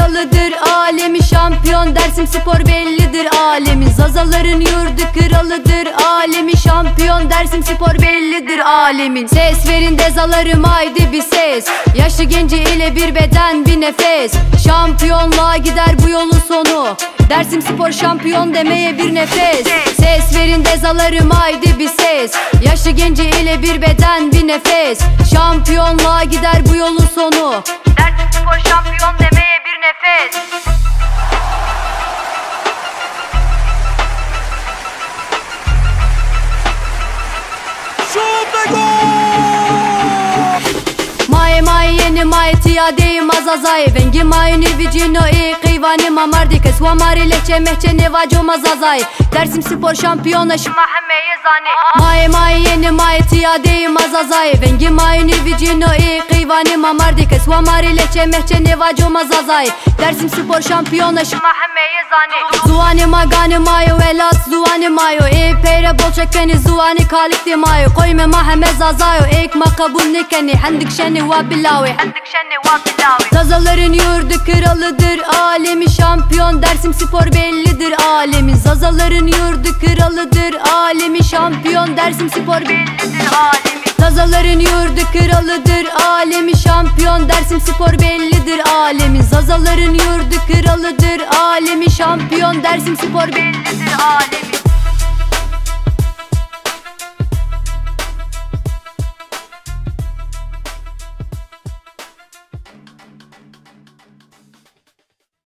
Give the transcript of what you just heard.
kralıdır alemi, şampiyon Dersim Spor bellidir alemin. Zazaların yurdu kralıdır alemi, şampiyon Dersim Spor bellidir alemin. Ses verin dezalarım haydi bir ses, yaşlı genci ile bir beden bir nefes. Şampiyonluğa gider bu yolun sonu, Dersim Spor şampiyon demeye bir nefes. Ses verin dezalarım haydi bir ses, yaşlı genci ile bir beden bir nefes. Şampiyonluğa gider bu yolun sonu, Dersim Spor şampiyon demeye bir nefes. Mai yeni mai tiadei mazazai vengi mai ni vicino e kıyvani mamardi keswa mari lehçe mehçe nevaco mazazai. Dersim Spor şampiyona şmahammeye zani. Mai yeni mai tiadei mazazai vengi mai ni vicino e kıyvani mamardi keswa mari lehçe mehçe nevaco mazazai. Dersim Spor şampiyona şmahammeye zani. Zuani magani mayo velat zuani mayo e peyre bol çekeni zuani kalikti mayo. Koyme mahame zazayo ek makabul nikeni hendik şeni wa bilawi. Zazaların yurdu kralıdır alemi, şampiyon Dersim Spor bellidir alemin. Zazaların yurdu kralıdır alemi, şampiyon Dersim Spor bellidir alemin. Zazaların yurdu kralıdır alemi, şampiyon Dersim Spor bellidir alemin. Zazaların yurdu kralıdır alemi, şampiyon Dersim Spor bellidir alemin.